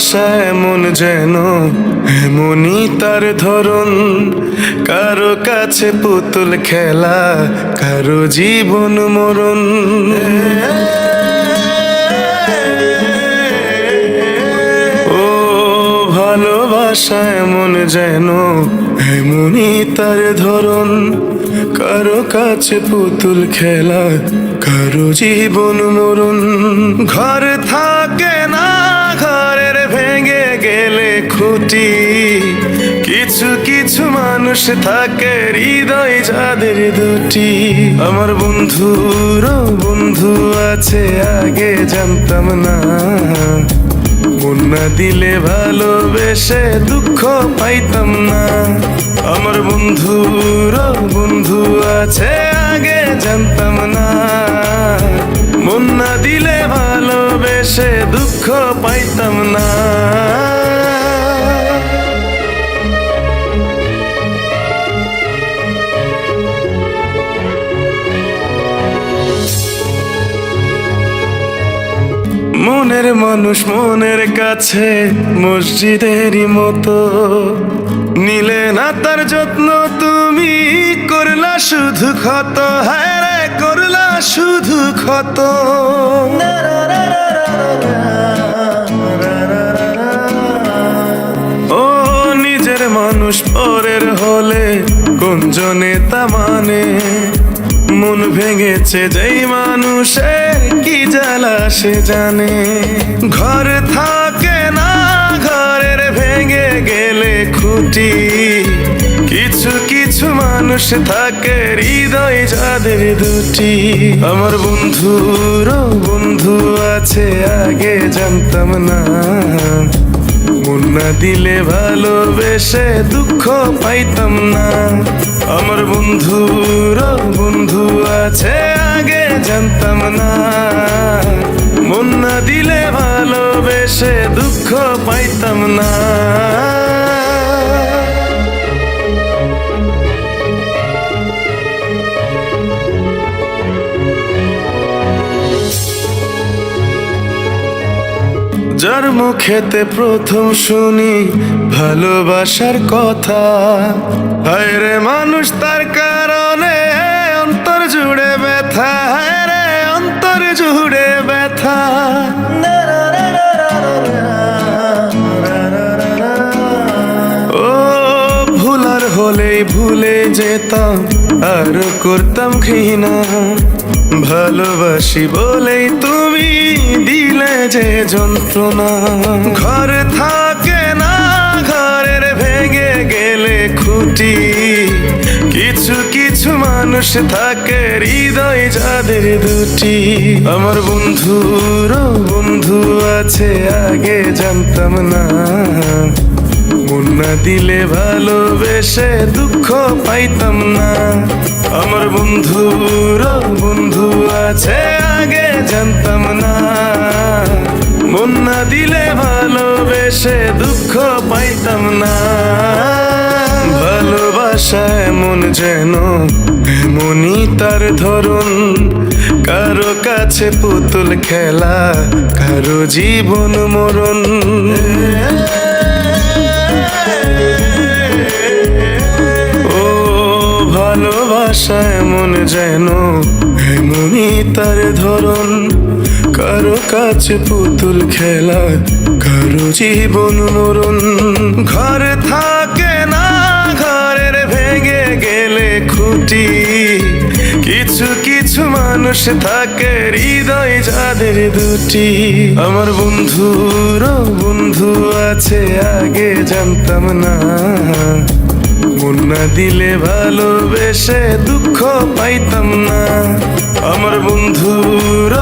ভালোবাসা এমন যেন এমনই তার ধরন, কারো কাছে পুতুল খেলা, কারো জীবন মরণ। ও ভালোবাসা এমন যেন এমনই তার ধরন, কারো কাছে পুতুল খেলা, কারো জীবন মরণ। ঘর থাকে না, ঘরের ভেঙে গেলে খুঁটি, কিছু কিছু মানুষ থাকে হৃদয় যাদের দুটি। আমার বন্ধুর বন্ধু আছে আগে জানতাম না, মন না দিলে ভালোবেসে দুঃখ পাইতাম না। আমার বন্ধুর বন্ধু আছে আগে জানতাম না, মন না দিলে ভালোবেসে দুঃখ পাইতাম না। মনের মানুষ মনের কাছে মসজিদেরই মতো, নিলে না তার যত্ন তুমি, করলা শুধু ক্ষত। হ্যাঁ রে করলা শুধু ক্ষত। ও নিজের মানুষ পরের হলে কোন জনে তা মানে, মন ভেঙেছে যেই মানুষের কি জ্বালা সে জানে। ঘর থাকে না, ঘরের ভেঙে গেলে খুঁটি, কিছু কিছু মানুষ থাকে হৃদয় যাদের দুটি। আমার বন্ধুর বন্ধু আছে আগে জানতাম না, মন না দিলে ভালোবেসে দুঃখ পাইতাম না। আমার বন্ধুর বন্ধু আছে আগে জানতাম না, মন না দিলে ভালোবেসে দুঃখ পাইতাম না। যার মুখেতে প্রথম শুনি ভালোবাসার কথা, হায় রে মানুষ তার কারণে অন্তর জুড়ে ব্যথা। হায় রে অন্তর জুড়ে ব্যথা। ও ভুলার হলেই ভুলে যেতাম, আর করতাম ঘৃণা, ভালোবাসি বলেই তুমি দিলে যে যন্ত্রণা। ঘর থাকে না, ঘরের ভেঙে গেলে খুঁটি, কিছু কিছু মানুষ থাকে হৃদয় যাদের দুটি। আমার বন্ধুর বন্ধু আছে আগে জানতাম না, মন না দিলে ভালোবেসে দুঃখ পাইতাম না। আমার বন্ধুর বন্ধু আছে আগে জানতাম না, মন না দিলে ভালোবেসে দুঃখ পাইতাম না। ভালোবাসা এমন যেন এমনই তার ধরন, কারো কাছে পুতুল খেলা, কারো জীবন মরণ। ও ভালোবাসা এমন যেন এমনই তার ধরন, কারো কাছে পুতুল খেলা, কারো জীবন মরণ। ঘর থাকে না, ঘরের ভেঙে গেলে খুঁটি, কিছু কিছু মানুষ থাকে হৃদয় যাদের দুটি। আমার বন্ধুর বন্ধু আছে আগে জানতাম না, মন না দিলে ভালোবেসে দুঃখ পাইতাম না। আমার বন্ধুর